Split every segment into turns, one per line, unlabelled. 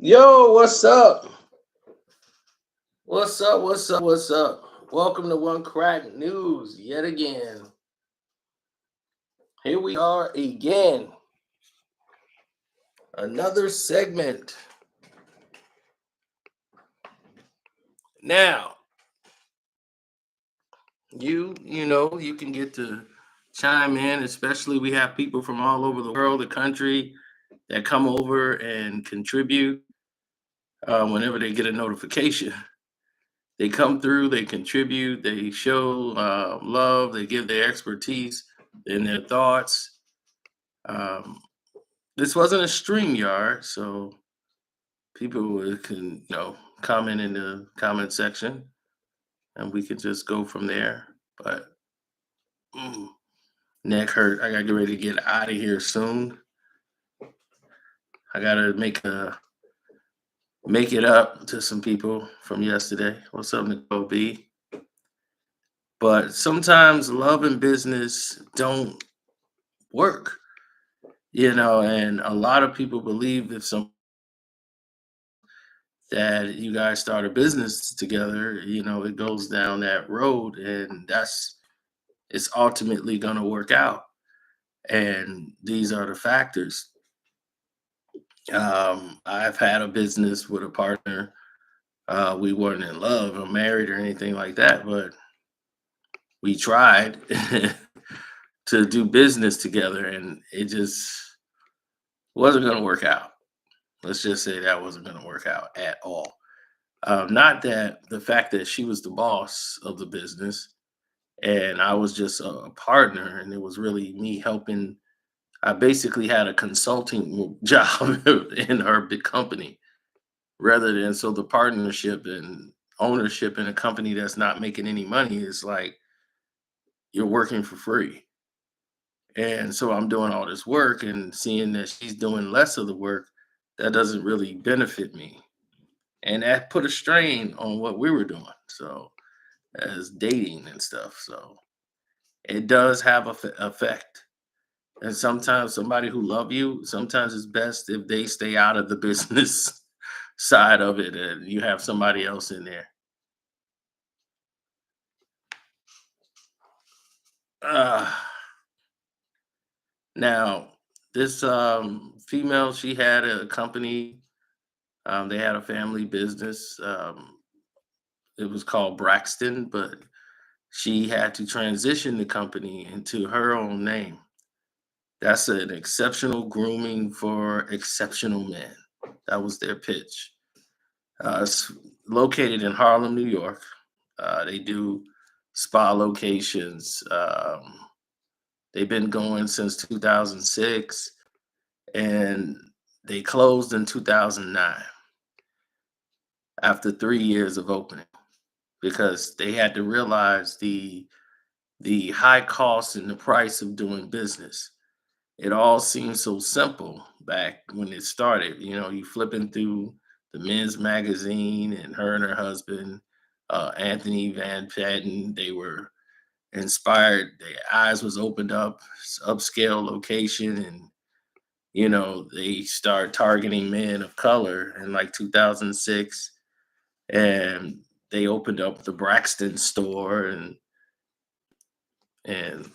Yo, what's up? What's up? What's up? What's up? Welcome to One Crack News yet again. Here we are again. Another segment. Now, you can get to chime in, especially we have people from all over the world, the country that come over and contribute whenever they get a notification. They come through, they contribute, they show love, they give their expertise and their thoughts. Um, this wasn't a stream yard, so can comment in the comment section, and we could just go from there. But mm, neck hurt. I gotta get ready to get out of here soon. I gotta make it up to some people from yesterday. What's up, Nicole B? But sometimes love and business don't work, and a lot of people believe if some that you guys start a business together, it goes down that road, and it's ultimately going to work out. And these are the factors. I've had a business with a partner. We weren't in love or married or anything like that, but we tried to do business together, and it just wasn't going to work out. Let's just say that wasn't going to work out at all. Not that the fact that she was the boss of the business and I was just a partner, and it was really me helping. I basically had a consulting job in her big company rather than so the partnership and ownership in a company that's not making any money is like you're working for free. And so I'm doing all this work and seeing that she's doing less of the work that doesn't really benefit me. And that put a strain on what we were doing. So as dating and stuff. So it does have a effect. And sometimes somebody who love you, sometimes it's best if they stay out of the business side of it and you have somebody else in there. Uh, now, this female, she had a company. They had a family business. It was called Braxton, but she had to transition the company into her own name. That's an exceptional grooming for exceptional men. That was their pitch. It's located in Harlem, New York. They do spa locations. They've been going since 2006, and they closed in 2009 after 3 years of opening because they had to realize the high cost and the price of doing business. It all seemed so simple back when it started. You flipping through the men's magazine, and her and her husband, Anthony Van Patten, they were inspired. Their eyes was opened up, upscale location, and they start targeting men of color in like 2006, and they opened up the Braxton store, and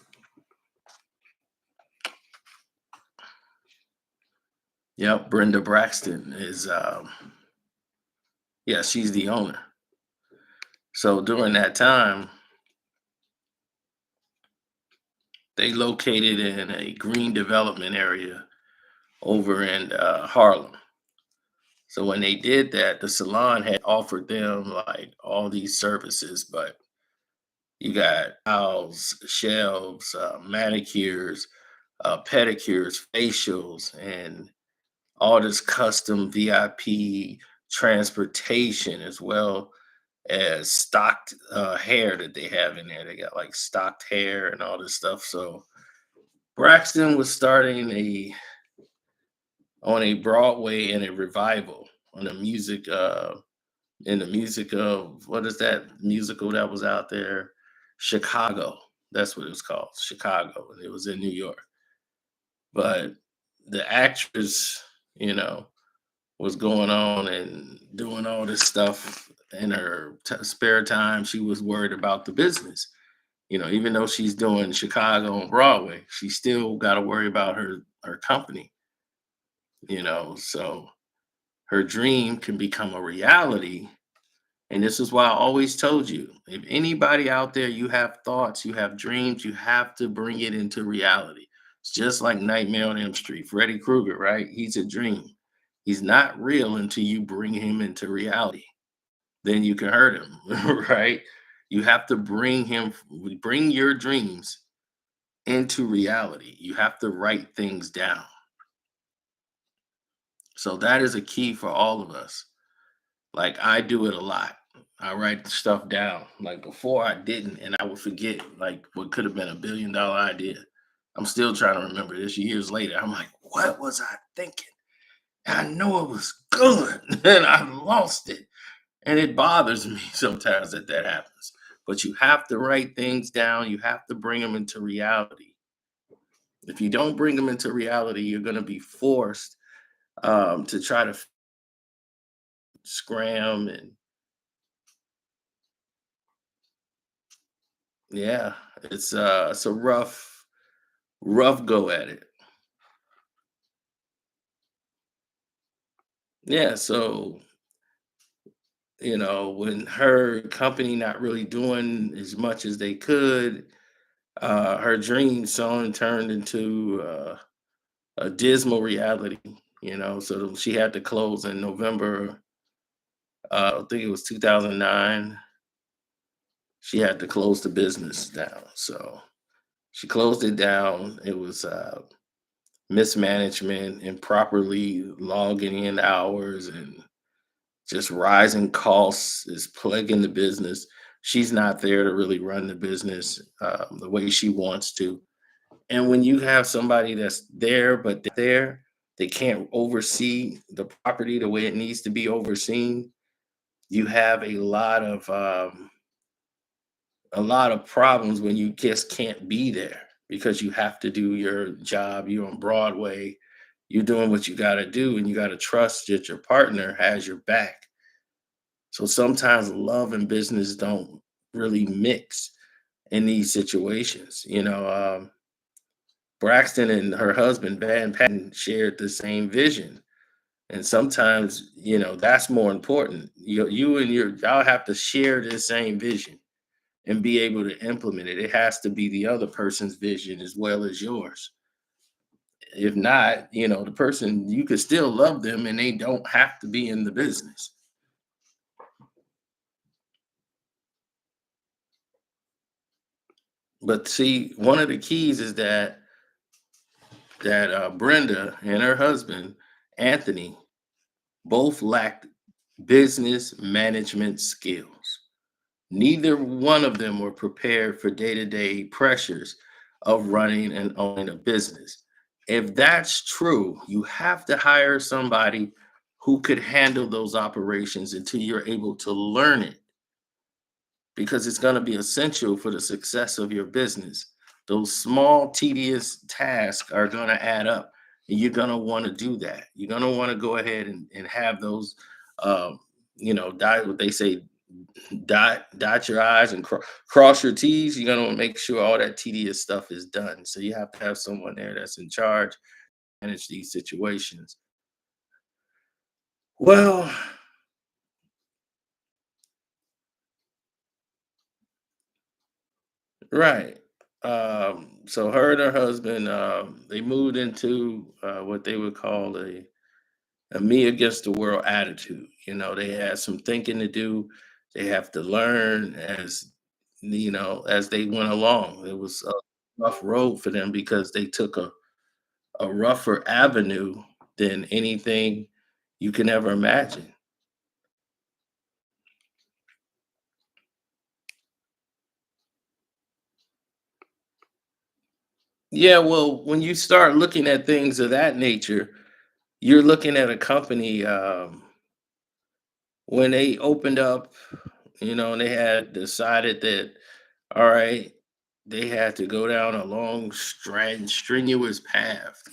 yep, Brenda Braxton is yeah, she's the owner. So during that time, they located in a green development area over in Harlem. So when they did that, the salon had offered them like all these services, but you got aisles, shelves, manicures, pedicures, facials, and all this custom VIP transportation as well as stocked hair that they have in there. They got like stocked hair and all this stuff. So Braxton was starting a on a Broadway and a revival on the music in the music of what is that musical that was out there? Chicago. That's what it was called. Chicago. And it was in New York. But the actress, you know, was going on and doing all this stuff in her spare time. She was worried about the business. Even though she's doing Chicago and Broadway, she still got to worry about her company. So her dream can become a reality. And this is why I always told you, if anybody out there, you have thoughts, you have dreams, you have to bring it into reality. It's just like Nightmare on Elm Street, Freddy Krueger, right? He's a dream. He's not real until you bring him into reality. Then you can hurt him, right? You have to bring your dreams into reality. You have to write things down. So that is a key for all of us. Like, I do it a lot. I write the stuff down. Like, before I didn't, and I would forget like what could have been $1 billion idea. I'm still trying to remember this years later. I'm like, what was I thinking? And I know it was good, and I lost it. And it bothers me sometimes that happens. But you have to write things down. You have to bring them into reality. If you don't bring them into reality, you're going to be forced to try to scram. And yeah, it's a rough go at it. Yeah, so when her company not really doing as much as they could, her dream song turned into a dismal reality. So she had to close in November. I think it was 2009. She had to close the business down. So she closed it down. It was mismanagement, improperly logging in hours, and just rising costs is plaguing the business. She's not there to really run the business the way she wants to. And when you have somebody that's there, but they can't oversee the property the way it needs to be overseen, you have a lot of problems when you just can't be there because you have to do your job. You're on Broadway, you're doing what you got to do, and you got to trust that your partner has your back. So sometimes love and business don't really mix in these situations. Braxton and her husband, Van Patten, shared the same vision. And sometimes, that's more important. You and y'all have to share the same vision and be able to implement it. It has to be the other person's vision as well as yours. If not, the person, you could still love them and they don't have to be in the business. But see, one of the keys is that Brenda and her husband, Anthony, both lacked business management skills. Neither one of them were prepared for day to day pressures of running and owning a business. If that's true, you have to hire somebody who could handle those operations until you're able to learn it, because it's going to be essential for the success of your business. Those small, tedious tasks are going to add up, and you're going to want to do that. You're going to want to go ahead and have those, what they say, dot your I's and cross your T's. You're going to make sure all that tedious stuff is done. So you have to have someone there that's in charge, manage these situations. Well, right. So her and her husband, they moved into what they would call a me against the world attitude. They had some thinking to do. They have to learn as they went along. It was a rough road for them because they took a rougher avenue than anything you can ever imagine. Yeah, well, when you start looking at things of that nature, you're looking at a company. When they opened up, and they had decided that, all right, they had to go down a long, strenuous path.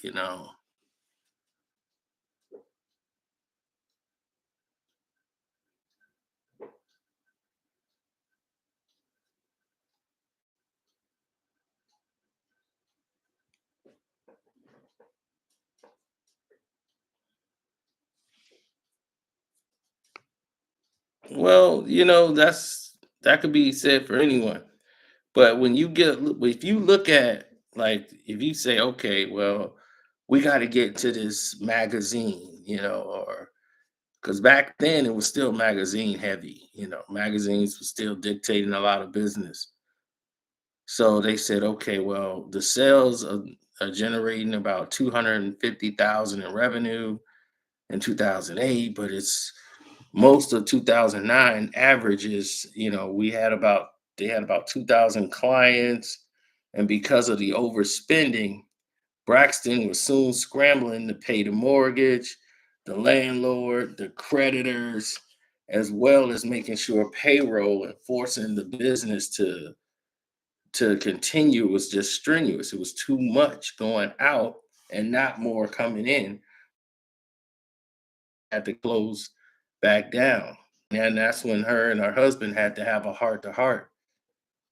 Well, that could be said for anyone. But when you get if you look at, like, if you say, okay, well, we got to get to this magazine, or because back then it was still magazine heavy, magazines were still dictating a lot of business. So they said, okay, well, the sales are generating about 250,000 in revenue in 2008, but it's most of 2009 averages, they had about 2,000 clients, and because of the overspending, Braxton was soon scrambling to pay the mortgage, the landlord, the creditors, as well as making sure payroll and forcing the business to continue was just strenuous. It was too much going out and not more coming in. Had to close back down. And that's when her and her husband had to have a heart to heart,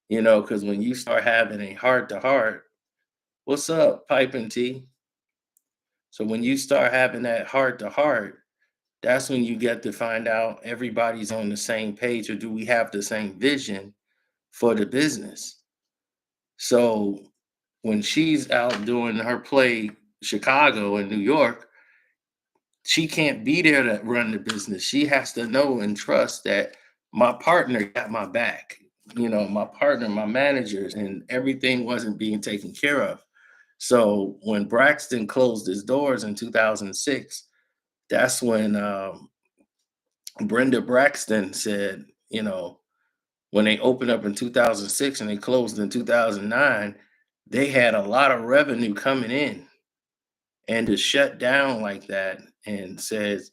because when you start having a heart to heart, what's up, pipe and tea? So when you start having that heart to heart, that's when you get to find out everybody's on the same page, or do we have the same vision for the business? So when she's out doing her play Chicago and New York, she can't be there to run the business. She has to know and trust that my partner got my back. My partner, my managers, and everything wasn't being taken care of. So when Braxton closed his doors in 2006, that's when Brenda Braxton said, when they opened up in 2006 and they closed in 2009, they had a lot of revenue coming in. And to shut down like that and says,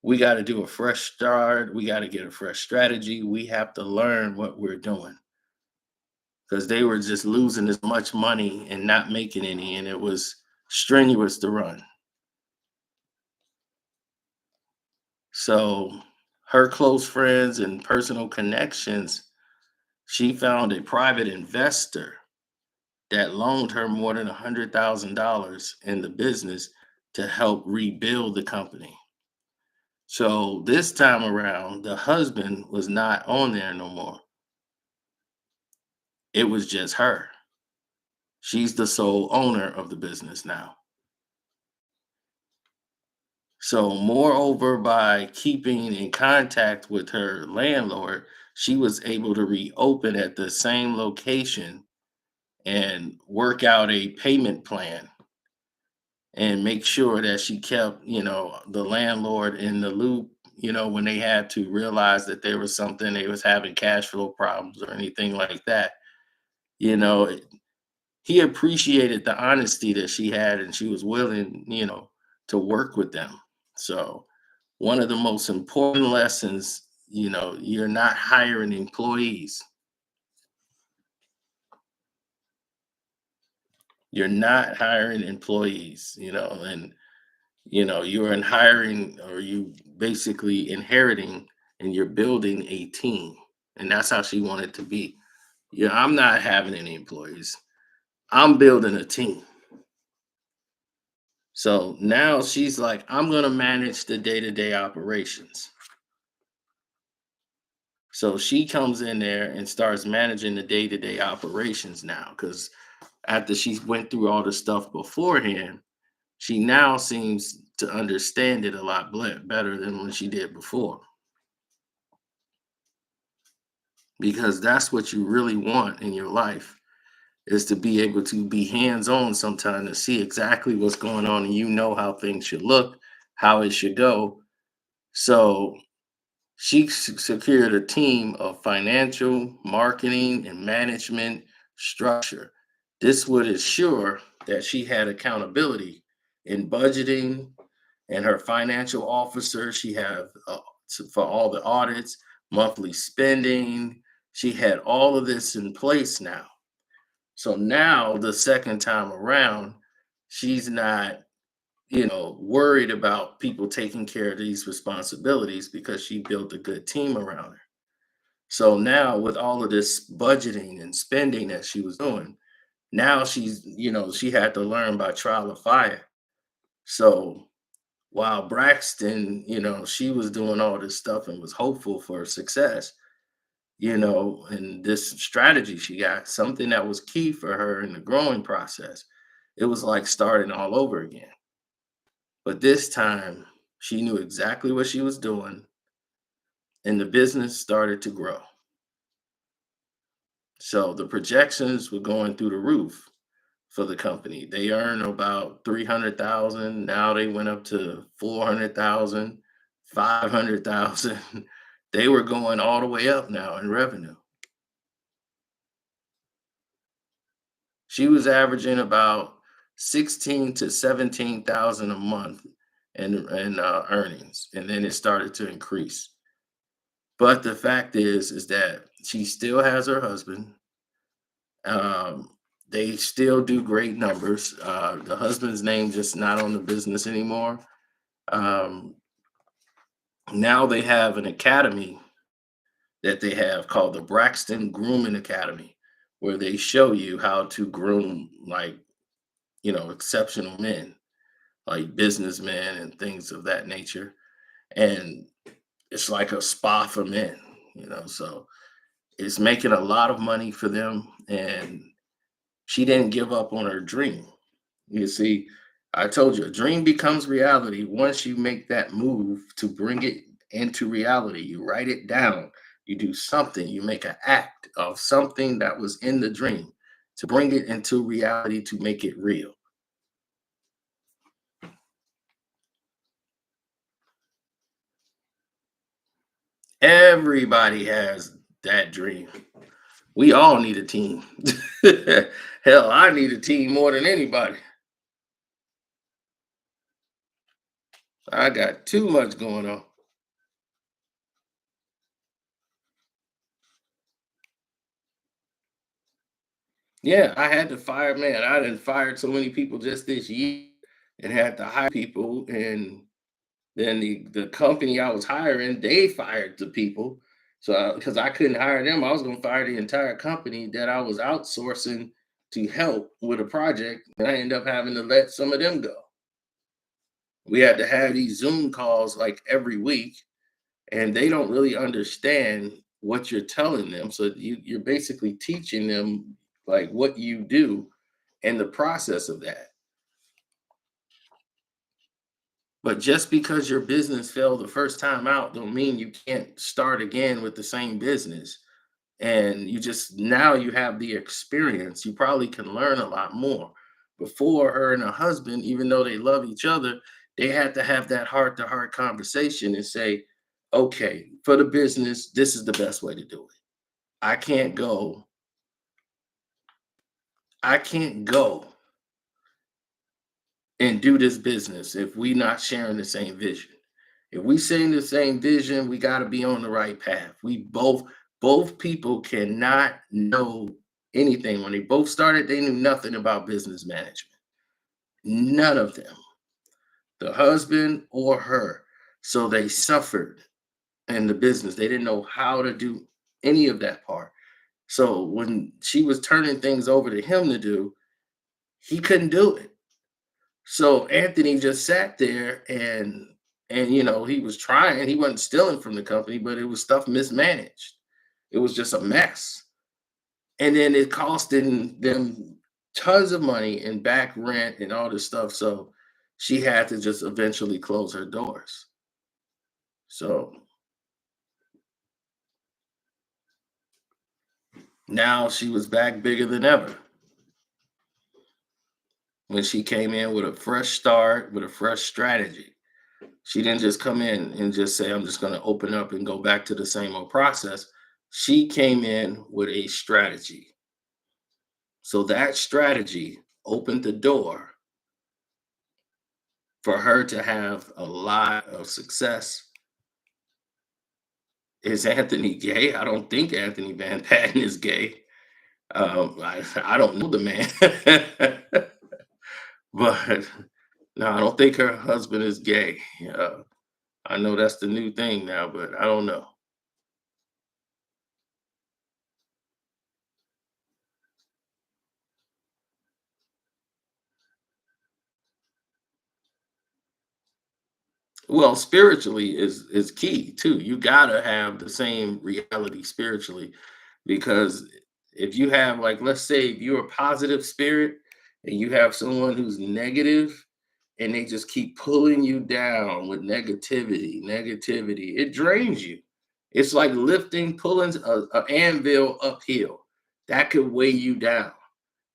we got to do a fresh start. We got to get a fresh strategy. We have to learn what we're doing, because they were just losing as much money and not making any. And it was strenuous to run. So her close friends and personal connections, she found a private investor that loaned her more than $100,000 in the business to help rebuild the company. So this time around, the husband was not on there no more. It was just her. She's the sole owner of the business now. So, moreover, by keeping in contact with her landlord, she was able to reopen at the same location and work out a payment plan and make sure that she kept, the landlord in the loop, when they had to realize that there was something, they was having cash flow problems or anything like that. You know, he appreciated the honesty that she had, and she was willing, to work with them. So, one of the most important lessons, you're not hiring employees. You're not hiring employees, and you're in hiring, or you basically inheriting, and you're building a team. And that's how she wanted to be. Yeah, I'm not having any employees. I'm building a team. So now she's like, I'm going to manage the day to day operations. So she comes in there and starts managing the day to day operations now. Because after she went through all the stuff beforehand, she now seems to understand it a lot better than when she did before. Because that's what you really want in your life, is to be able to be hands on sometime, to see exactly what's going on, and how things should look, how it should go. So she secured a team of financial, marketing, and management structure. This would ensure that she had accountability in budgeting, and her financial officer, she had for all the audits, monthly spending. She had all of this in place now. So now the second time around, she's not, worried about people taking care of these responsibilities, because she built a good team around her. So now, with all of this budgeting and spending that she was doing, now she had to learn by trial of fire. So while Braxton, she was doing all this stuff and was hopeful for success, and this strategy she got, something that was key for her in the growing process. It was like starting all over again. But this time, she knew exactly what she was doing, and the business started to grow. So the projections were going through the roof for the company. They earn about 300,000. Now they went up to 400,000, 500,000. They were going all the way up now in revenue. She was averaging about 16 to 17,000 a month in earnings, and then it started to increase. But the fact is that she still has her husband. Um, they still do great numbers. The husband's name just not on the business anymore. Um, Now they have an academy that they have called the Braxton Grooming Academy, where they show you how to groom like exceptional men, like businessmen and things of that nature. And it's like a spa for men, so it's making a lot of money for them. And she didn't give up on her dream. You see, I told you, a dream becomes reality once you make that move to bring it into reality. You write it down, you do something, you make an act of something that was in the dream to bring it into reality to make it real. Everybody has that dream. We all need a team. Hell, I need a team more than anybody. I got too much going on. Yeah, I had to fire, man. I didn't fire so many people just this year and had to hire people. And then the company I was hiring, they fired the people. So because I couldn't hire them, I was going to fire the entire company that I was outsourcing to help with a project. And I ended up having to let some of them go. We had to have these Zoom calls like every week, and they don't really understand what you're telling them. So you're basically teaching them like what you do and the process of that. But just because your business failed the first time out don't mean you can't start again with the same business. And you just now you have the experience. You probably can learn a lot more. Before, her and her husband, even though they love each other, they had to have that heart to heart conversation and say, okay, for the business, this is the best way to do it. I can't go, I can't go and do this business if we not sharing the same vision. If we sharing the same vision, we got to be on the right path. We both people cannot know anything. When they both started, they knew nothing about business management. None of them, the husband or her. So they suffered in the business. They didn't know how to do any of that part. So when she was turning things over to him to do, he couldn't do it. So Anthony just sat there and he was trying. He wasn't stealing from the company, but it was stuff mismanaged. It was just a mess. And then it costing them tons of money in back rent and all this stuff. So she had to just eventually close her doors. So now she was back bigger than ever when she came in with a fresh start, with a fresh strategy. She didn't just come in and just say, I'm just going to open up and go back to the same old process. She came in with a strategy. So that strategy opened the door for her to have a lot of success. Is Anthony gay? I don't think Anthony Van Patten is gay. I don't know the man, but no, I don't think her husband is gay. I know that's the new thing now, but I don't know. Well, spiritually is key too. You gotta have the same reality spiritually, because if you have, like, let's say if you're a positive spirit and you have someone who's negative and they just keep pulling you down with negativity, it drains you. It's like lifting, pulling a anvil uphill. That could weigh you down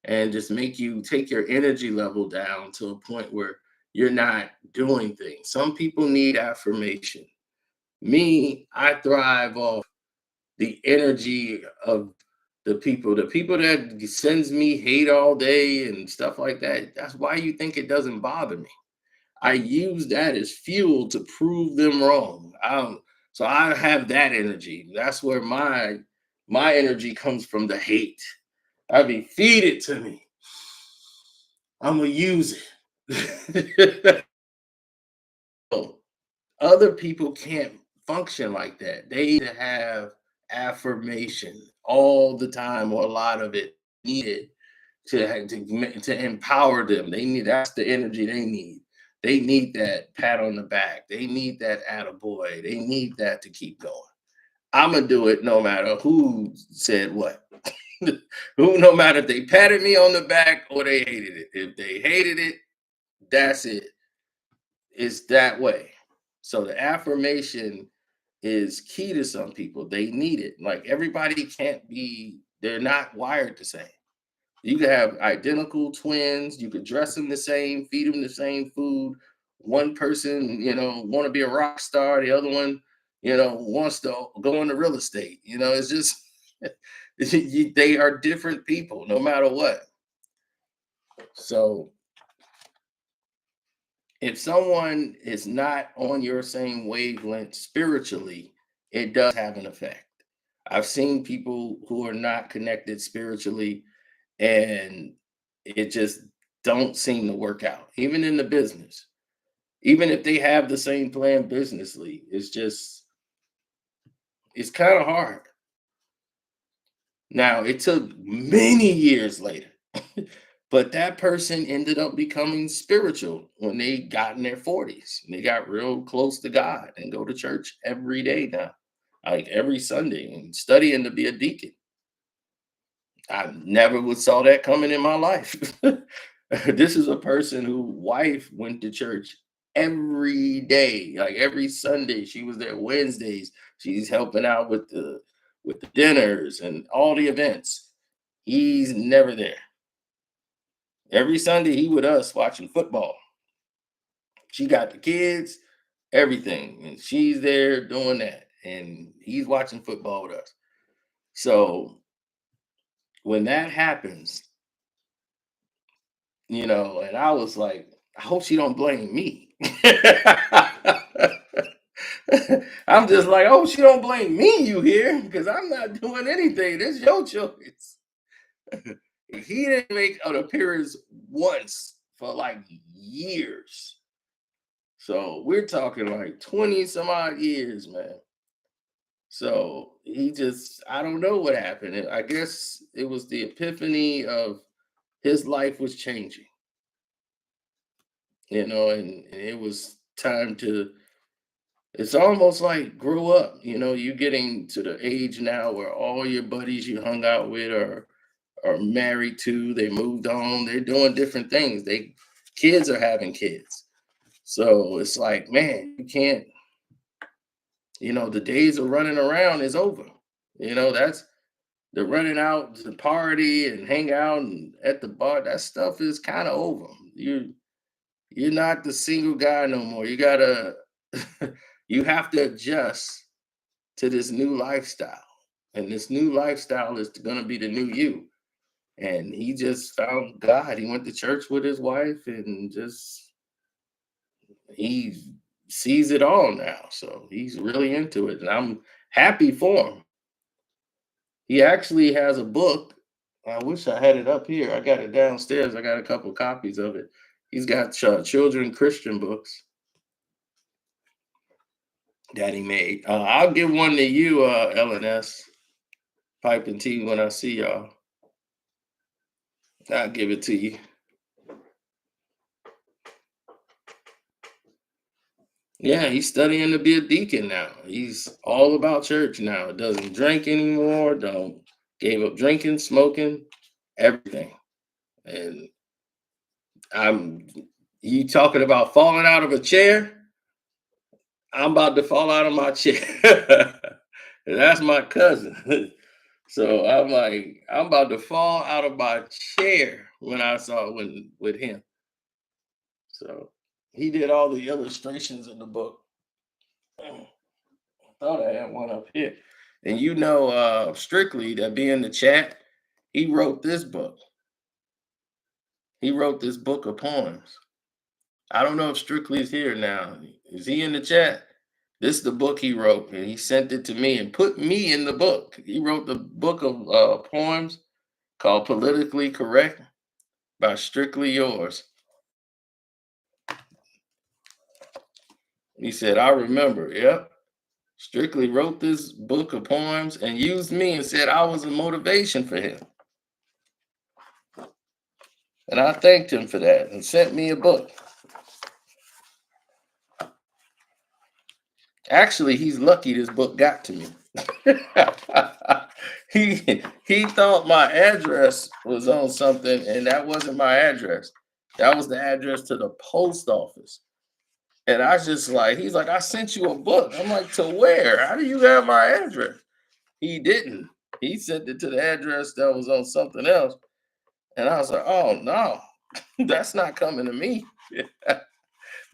and just make you take your energy level down to a point where you're not doing things. Some people need affirmation. Me, I thrive off the energy of the people that sends me hate all day and stuff like that. That's why you think it doesn't bother me. I use that as fuel to prove them wrong. So I have that energy. That's where my energy comes from, the hate. I mean, feed it to me. I'm gonna use it. So, other people can't function like that. They need to have affirmation all the time, or a lot of it needed to empower them. They need, that's the energy they need. They need that pat on the back. They need that attaboy. They need that to keep going. I'm gonna do it no matter who said what. Who, no matter if they patted me on the back or they hated it. If they hated it, that's it. It's that way. So the affirmation is key to some people. They need it. Like, everybody can't be, they're not wired the same. You could have identical twins, you could dress them the same, feed them the same food. One person, want to be a rock star, the other one, wants to go into real estate. It's just they are different people no matter what. So if someone is not on your same wavelength spiritually, it does have an effect. I've seen people who are not connected spiritually, and it just don't seem to work out, even in the business. Even if they have the same plan businessly, it's kind of hard. Now, it took many years later, but that person ended up becoming spiritual when they got in their 40s. And they got real close to God and go to church every day now, like every Sunday, and studying to be a deacon. I never would saw that coming in my life. This is a person whose wife went to church every day, like every Sunday. She was there Wednesdays. She's helping out with the dinners and all the events. He's never there. Every Sunday he with us watching football. She got the kids, everything, and she's there doing that. And he's watching football with us. So when that happens, and I was like, I hope she don't blame me. I'm just like, oh, she don't blame me, you here, because I'm not doing anything. It's your choice. He didn't make an appearance once for like years. So we're talking like 20 some odd years, man. So I don't know what happened. I guess it was the epiphany of his life was changing, and it was time to, it's almost like grow up. You getting to the age now where all your buddies you hung out with are married to, they moved on, they're doing different things. Kids are having kids. So it's like, man, you can't, the days of running around is over. That's the running out to party and hang out and at the bar, that stuff is kind of over. You're not the single guy no more. You gotta you have to adjust to this new lifestyle. And this new lifestyle is gonna be the new you. And he just found God. He went to church with his wife and just he sees it all now. So he's really into it. And I'm happy for him. He actually has a book. I wish I had it up here. I got it downstairs. I got a couple copies of it. He's got children Christian books that he made. I'll give one to you, LNS, Pipe and Tea, when I see y'all. I'll give it to you. Yeah, he's studying to be a deacon now. He's all about church now. Doesn't drink anymore. Don't Gave up drinking, smoking, everything. And I'm you talking about falling out of a chair? I'm about to fall out of my chair. And that's my cousin. So I'm like, I'm about to fall out of my chair when I saw when with him. So he did all the illustrations in the book. I thought I had one up here. And Strictly that be in the chat, he wrote this book. He wrote this book of poems. I don't know if Strictly's here now. Is he in the chat? This is the book he wrote, and he sent it to me and put me in the book. He wrote the book of poems called Politically Correct by Strictly Yours. He said, I remember. Yep. Strictly wrote this book of poems and used me and said I was a motivation for him. And I thanked him for that and sent me a book. Actually, he's lucky this book got to me. he thought my address was on something, and that wasn't my address. That was the address to the post office. And I just like, he's like, I sent you a book. I'm like, to where? How do you have my address? He didn't. He sent it to the address that was on something else. And I was like, oh no, that's not coming to me.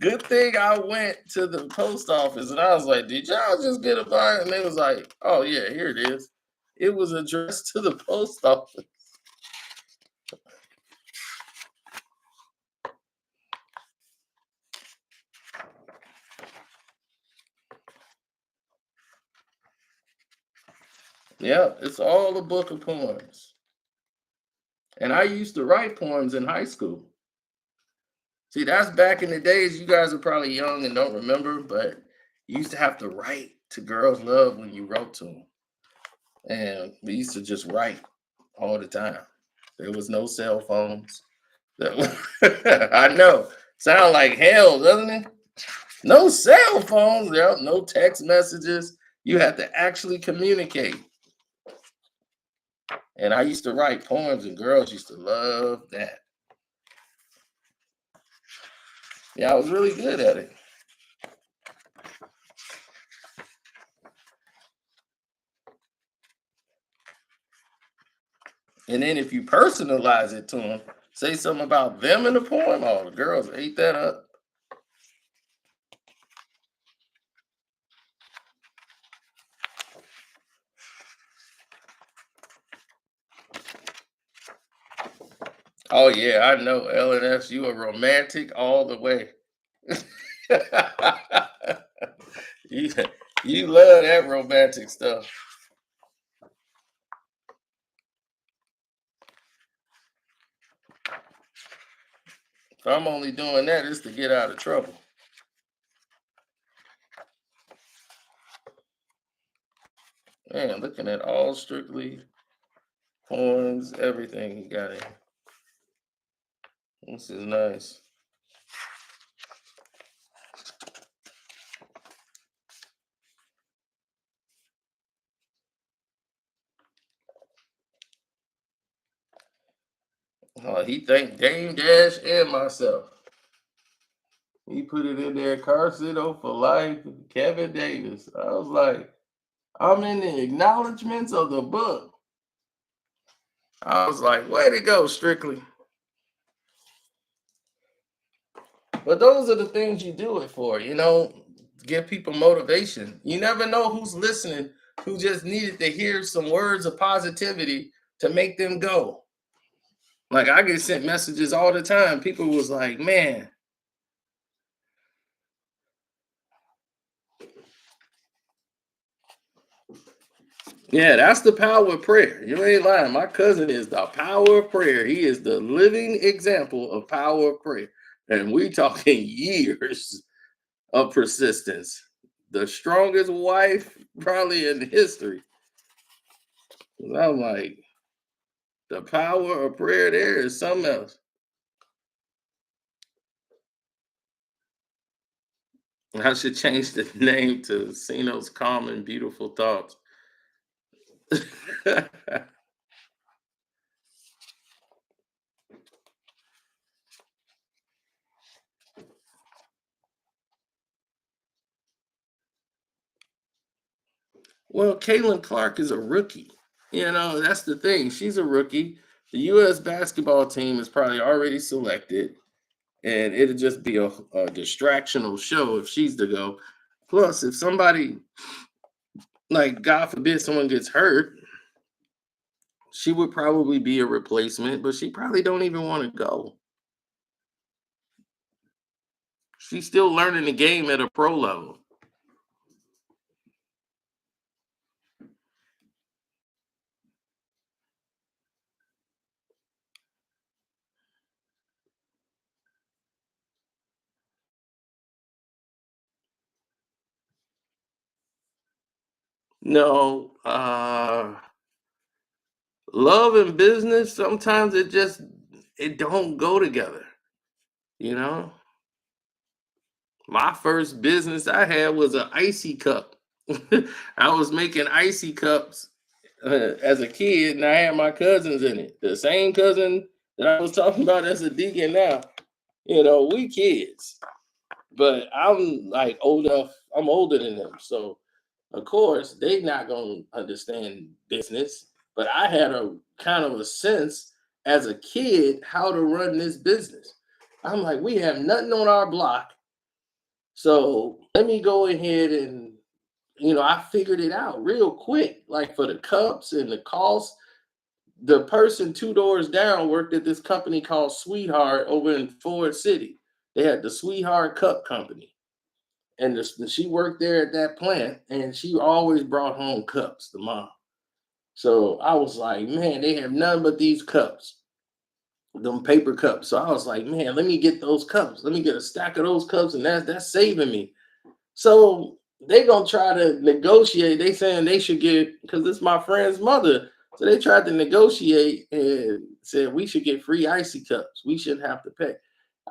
Good thing I went to the post office and I was like, did y'all just get a bind? And they was like, oh yeah, here it is. It was addressed to the post office. Yeah, it's all a book of poems. And I used to write poems in high school. See, that's back in the days. You guys are probably young and don't remember, but you used to have to write to girls' love when you wrote to them. And we used to just write all the time. There was no cell phones. I know. Sound like hell, doesn't it? No cell phones, no text messages. You had to actually communicate. And I used to write poems, and girls used to love that. Yeah, I was really good at it. And then if you personalize it to them, say something about them in the poem, oh, the girls ate that up. Oh yeah, I know, LNS. You a romantic all the way. you, you love that romantic stuff. If I'm only doing that, it's to get out of trouble. Man, looking at all Strictly poems, everything he got in. This is nice. Oh, he thanked Dame Dash and myself. He put it in there, Carcito for life, Kevin Davis. I was like, I'm in the acknowledgments of the book. I was like, way to go, Strictly. But those are the things you do it for, give people motivation. You never know who's listening, who just needed to hear some words of positivity to make them go. Like I get sent messages all the time. People was like, man, yeah, that's the power of prayer. You ain't lying. My cousin is the power of prayer. He is the living example of power of prayer. And we talking years of persistence. The strongest wife probably in history. I'm like, the power of prayer there is something else. I should change the name to Sino's Calm and Beautiful Thoughts. Well, Caitlin Clark is a rookie. That's the thing. She's a rookie. The U.S. basketball team is probably already selected, and it'll just be a distractional show if she's to go. Plus, if somebody, like, God forbid, someone gets hurt, she would probably be a replacement, but she probably don't even want to go. She's still learning the game at a pro level. No, love and business, sometimes it don't go together, you know? My first business I had was an icy cup. I was making icy cups as a kid, and I had my cousins in it. The same cousin that I was talking about as a deacon now. We kids, but I'm like old enough. I'm older than them, so of course they not gonna understand business. But I had a kind of a sense as a kid how to run this business. I'm like, we have nothing on our block, so let me go ahead and I figured it out real quick. Like for the cups and the cost, the person two doors down worked at this company called Sweetheart over in Ford City. They had the Sweetheart Cup Company, and she worked there at that plant, and she always brought home cups. The mom. So I was like, man, they have none but these cups, them paper cups. So I was like, man, let me get those cups. Let me get a stack of those cups, and that's saving me. So they gonna try to negotiate. They saying they should get, because it's my friend's mother. So they tried to negotiate and said we should get free icy cups. We shouldn't have to pay.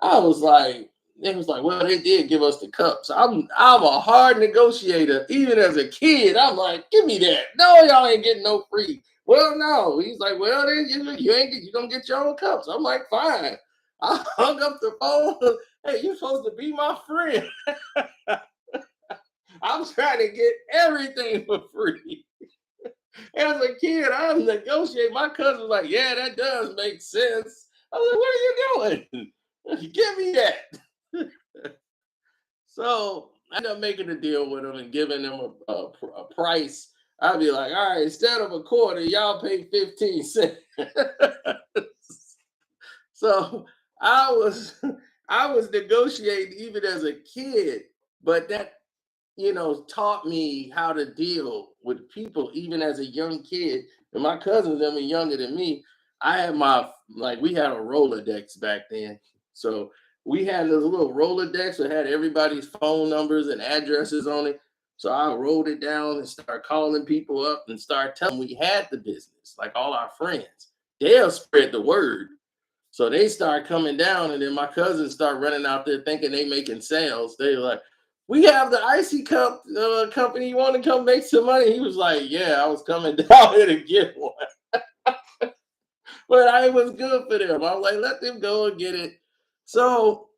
I was like, they was like, well, they did give us the cups. I'm a hard negotiator. Even as a kid, I'm like, give me that. No, y'all ain't getting no free. Well, no. He's like, well, then you ain't you gonna get your own cups. I'm like, fine. I hung up the phone. Hey, you supposed to be my friend. I'm trying to get everything for free. As a kid, I'm negotiating. My cousin was like, yeah, that does make sense. I was like, what are you doing? Give me that. So I ended up making a deal with them and giving them a price. I'd be like, all right, instead of a quarter, y'all pay 15 cents. So I was I was negotiating even as a kid, but that taught me how to deal with people even as a young kid. And my cousins, them were younger than me. I had we had a Rolodex back then. So we had this little Rolodex that had everybody's phone numbers and addresses on it. So I wrote it down and start calling people up and start telling them we had the business, like all our friends. They'll spread the word. So they start coming down, and then my cousins start running out there thinking they making sales. They like, we have the icy cup company. You want to come make some money? He was like, yeah, I was coming down here to get one. But I was good for them. I was like, let them go and get it. So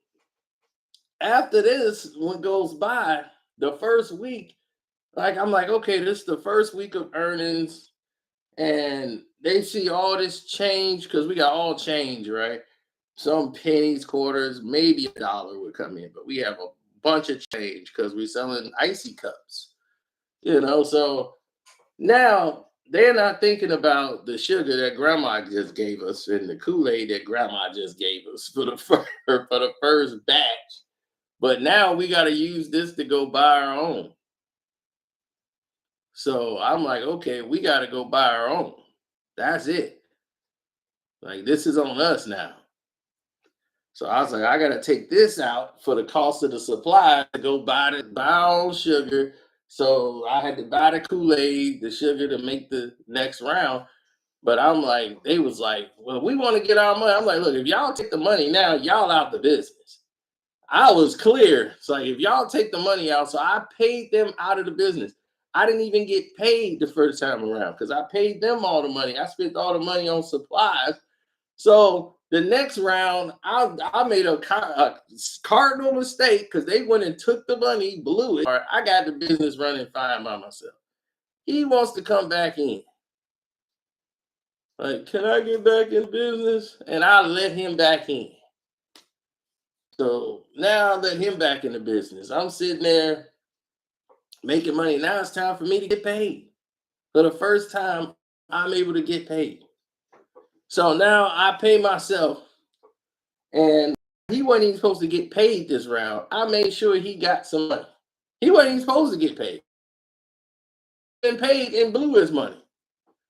after this, one goes by, the first week, like I'm like, okay, this is the first week of earnings, and they see all this change because we got all change, right? Some pennies, quarters, maybe a dollar would come in, but we have a bunch of change because we're selling icy cups, So now they're not thinking about the sugar that grandma just gave us and the Kool-Aid that grandma just gave us for the for the first batch. But now we got to use this to go buy our own. So I'm like, okay, we got to go buy our own. That's it. Like this is on us now. So I was like, I gotta take this out for the cost of the supply to go buy our own sugar. So I had to buy the Kool-Aid, the sugar to make the next round. But I'm like, they was like, well, we want to get our money. I'm like, look, if y'all take the money now, y'all out the business. I was clear. It's like, if y'all take the money out, so I paid them out of the business. I didn't even get paid the first time around because I paid them all the money. I spent all the money on supplies. So the next round, I made a cardinal mistake because they went and took the money, blew it. I got the business running fine by myself. He wants to come back in. Like, can I get back in business? And I let him back in. So now I let him back in the business. I'm sitting there making money. Now it's time for me to get paid. For the first time, I'm able to get paid. So now I pay myself, and he wasn't even supposed to get paid this round. I made sure he got some money. He wasn't even supposed to get paid. Been paid and blew his money.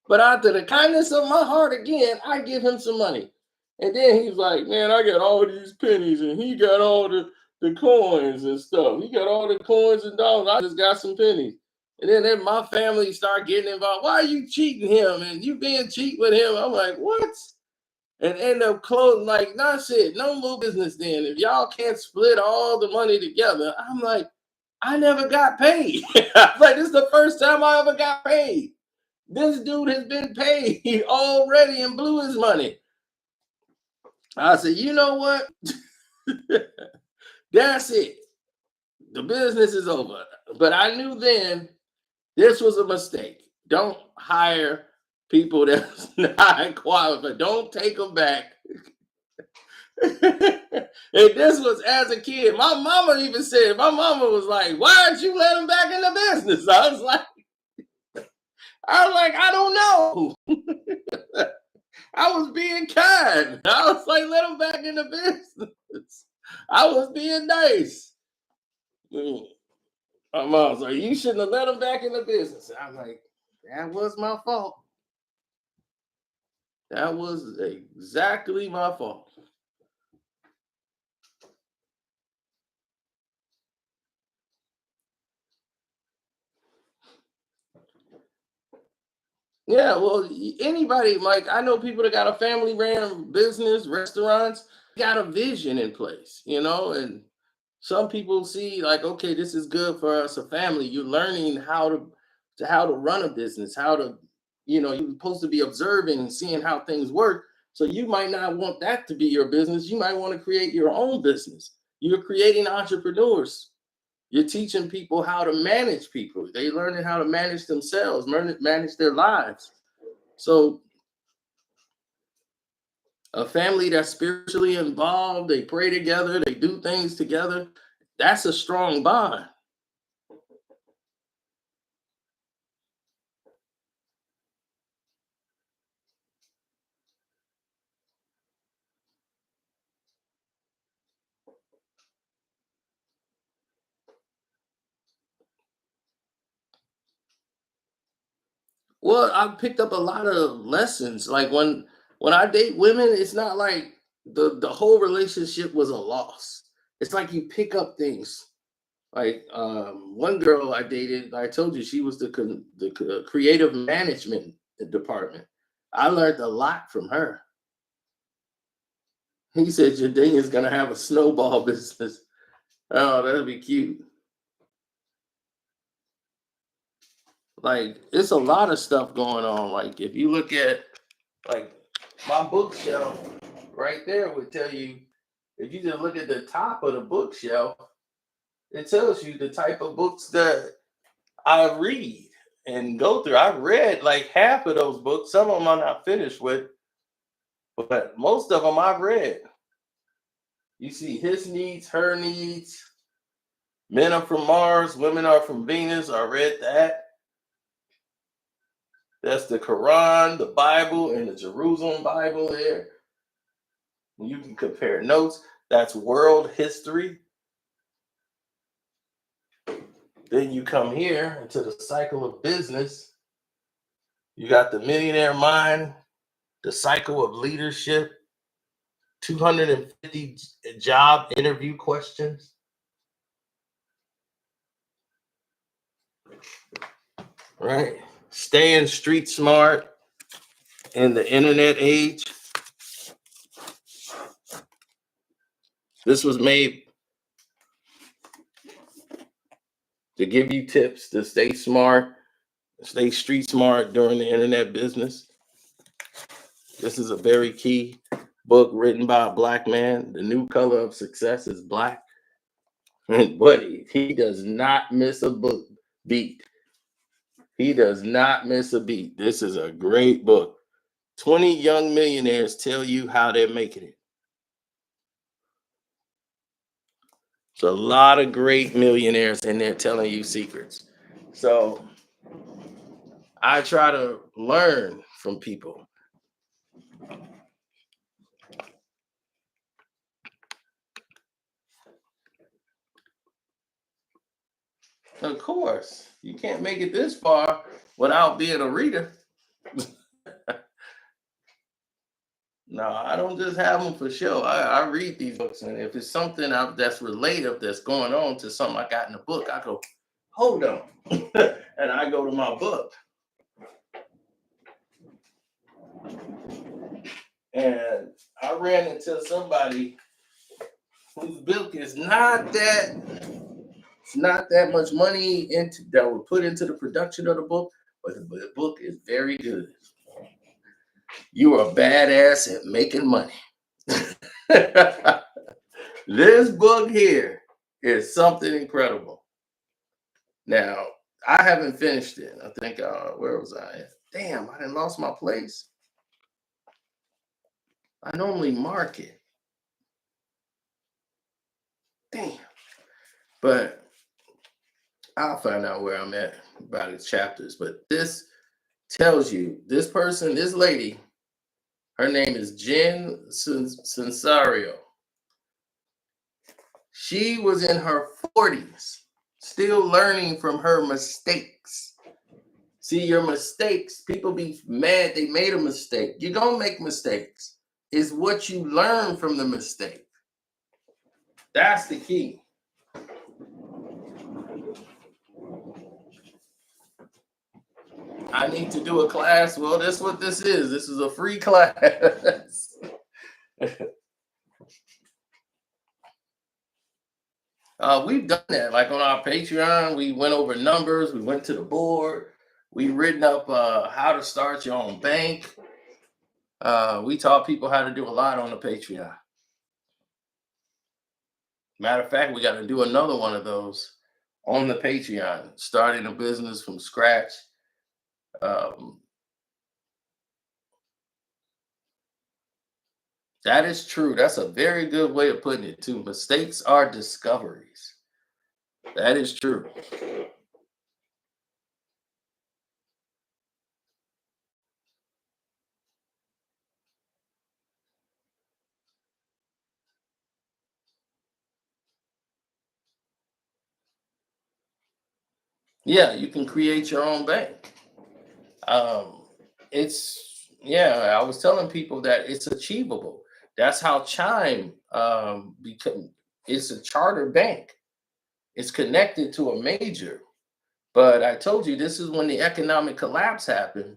But out of the kindness of my heart, again, I give him some money. And then he's like, man, I got all these pennies, and he got all the coins and stuff. He got all the coins and dollars. I just got some pennies. And then my family start getting involved. Why are you cheating him? And you being cheap with him? I'm like, what? And end up closing, like, nah, shit, no more business then. If y'all can't split all the money together, I'm like, I never got paid. Like, this is the first time I ever got paid. This dude has been paid already and blew his money. I said, you know what? That's it. The business is over. But I knew then this was a mistake. Don't hire people that's not qualified. Don't take them back. And this was as a kid. My mama even said, my mama was like, why didn't you let him back in the business? I was like, I don't know. I was being kind. I was like, let him back in the business. I was being nice. My mom was like, you shouldn't have let him back in the business. I'm like, that was my fault. That was exactly my fault. Yeah, well, anybody, like, I know people that got a family ran business, restaurants, got a vision in place, and some people see like, okay, this is good for us, a family. You're learning how to run a business, how to, you're supposed to be observing and seeing how things work. So you might not want that to be your business. You might want to create your own business. You're creating entrepreneurs. You're teaching people how to manage people. They learning how to manage themselves, manage their lives. So a family that's spiritually involved, they pray together, they do things together. That's a strong bond. Well, I picked up a lot of lessons. Like when I date women, it's not like the whole relationship was a loss. It's like you pick up things. Like one girl I dated, I told you she was the creative management department. I learned a lot from her. He said Jadine is gonna have a snowball business. Oh, that'd be cute. Like it's a lot of stuff going on. Like if you look at like my bookshelf right there would tell you, if you just look at the top of the bookshelf, it tells you the type of books that I read and go through. I've read like half of those books. Some of them I'm not finished with, but most of them I've read. You see his needs, her needs. Men are from Mars, women are from Venus. I read that. That's the Quran, the Bible, and the Jerusalem Bible there. You can compare notes. That's world history. Then you come here into the cycle of business. You got the millionaire mind, the cycle of leadership, 250 job interview questions. Right? Staying street smart in the internet age. This was made to give you tips to stay smart, stay street smart during the internet business. This is a very key book written by a black man. The new color of success is black. But he does not miss a book beat. He does not miss a beat. This is a great book. 20 young millionaires tell you how they're making it. It's a lot of great millionaires in there telling you secrets. So I try to learn from people. Of course, you can't make it this far without being a reader. No, I don't just have them for show. I read these books, and if it's something that's related, that's going on to something I got in the book, I go, hold on, and I go to my book. And I ran into somebody whose book is not that much money into that was put into the production of the book, but the book is very good. You are badass at making money. This book here is something incredible. Now, I haven't finished it. I think where was I at? Damn, I done lost my place. I normally mark it. Damn. But I'll find out where I'm at by the chapters. But this tells you this person, this lady, her name is Jen Sensario. She was in her 40s, still learning from her mistakes. See, your mistakes, people be mad they made a mistake. You're going to make mistakes. It's what you learn from the mistake. That's the key. I need to do a class. Well, that's what this is. This is a free class. We've done that. Like on our Patreon, we went over numbers. We went to the board. We written up how to start your own bank. We taught people how to do a lot on the Patreon. Matter of fact, we got to do another one of those on the Patreon, starting a business from scratch. That is true. That's a very good way of putting it, too. Mistakes are discoveries. That is true. Yeah, you can create your own bank. Um, yeah, I was telling people that it's achievable. That's how Chime become. It's a charter bank. It's connected to a major. But I told you this is when the economic collapse happened.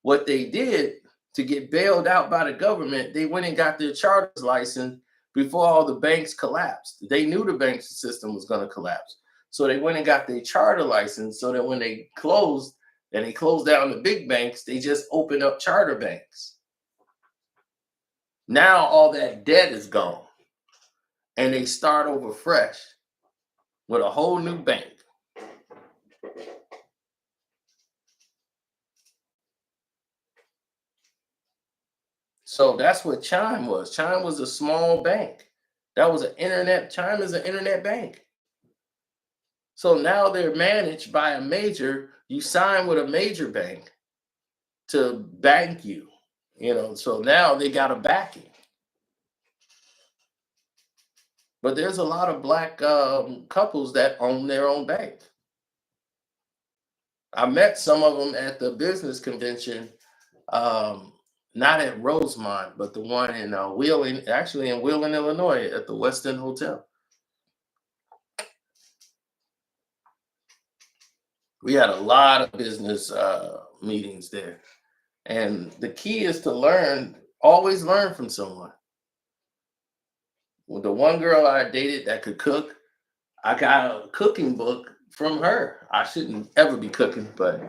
What they did to get bailed out by the government, they went and got their charters license before all the banks collapsed. They knew the bank system was going to collapse. So they went and got their charter license so that when they closed and they closed down the big banks, they just opened up charter banks. Now all that debt is gone and they start over fresh with a whole new bank. So that's what Chime was. Chime was a small bank. That was an internet. Chime is an internet bank. So now they're managed by a major. You sign with a major bank to bank you, So now they got a backing. But there's a lot of black couples that own their own bank. I met some of them at the business convention, not at Rosemont, but the one in Wheeling, actually in Wheeling, Illinois, at the Westin Hotel. We had a lot of business meetings there. And the key is to always learn from someone. With the one girl I dated that could cook, I got a cooking book from her. I shouldn't ever be cooking, but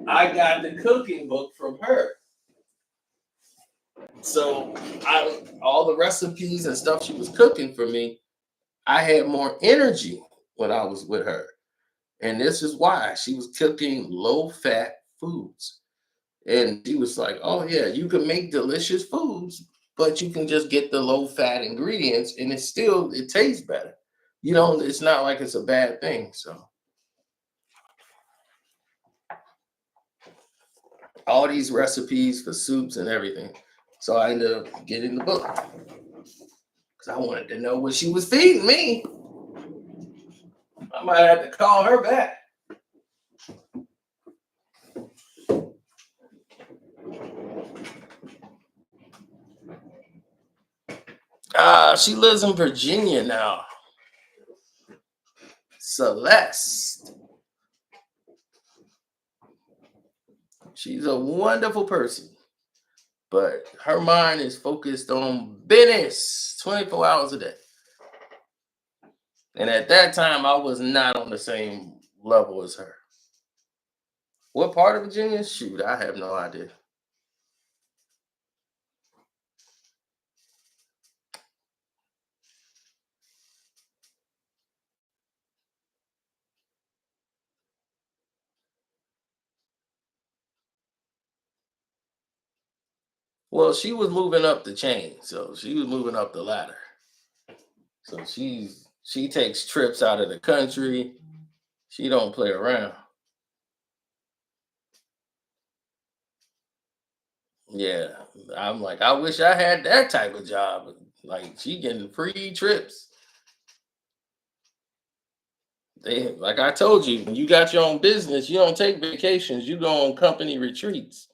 I got the cooking book from her. So I all the recipes and stuff she was cooking for me, I had more energy when I was with her. And this is why she was cooking low fat foods. And she was like, "Oh yeah, you can make delicious foods, but you can just get the low fat ingredients and it tastes better. You know, it's not like it's a bad thing." So all these recipes for soups and everything. So I ended up getting the book because I wanted to know what she was feeding me. I might have to call her back. She lives in Virginia now. Celeste. She's a wonderful person, but her mind is focused on business 24 hours a day. And at that time, I was not on the same level as her. What part of Virginia? Shoot, I have no idea. Well, she was moving up the chain, so she was moving up the ladder. So she takes trips out of the country. She don't play around. Yeah, I'm like, I wish I had that type of job. Like she getting free trips. They like I told you, when you got your own business, you don't take vacations. You go on company retreats.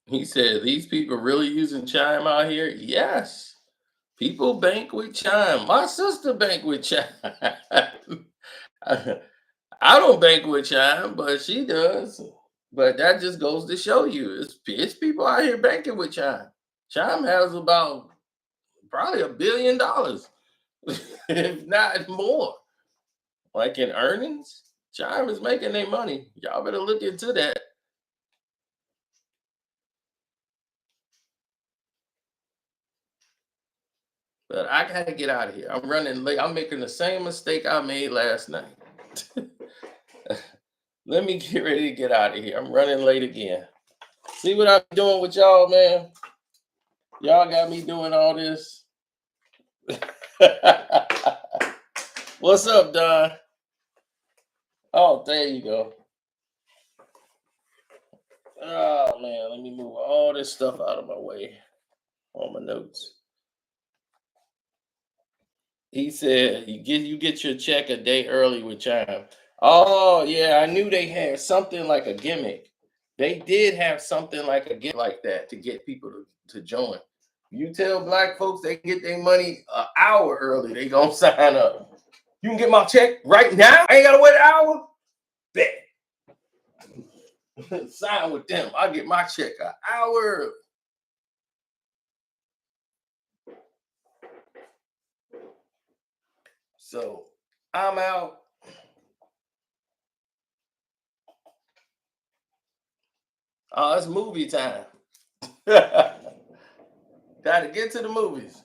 He said, "These people really using chime out here?" Yes, people bank with chime. My sister bank with chime. I don't bank with chime, but she does. But that just goes to show you, it's people out here banking with chime. Chime has about probably $1 billion, if not more, like in earnings. Chime is making their money. Y'all better look into that. But I gotta get out of here. I'm running late. I'm making the same mistake I made last night. Let me get ready to get out of here. I'm running late again. See what I'm doing with y'all, man? Y'all got me doing all this. What's up, Don? Oh, there you go. Oh man, let me move all this stuff out of my way on my notes. He said you get your check a day early with Chime. Oh yeah, I knew they had something like a gimmick. They did have something like a gimmick like that to get people to join. You tell black folks they can get their money an hour early, they gonna sign up. You can get my check right now. I ain't gotta wait an hour. Bet. Sign with them. I'll get my check an hour early. So I'm out. Oh, it's movie time. Gotta get to the movies.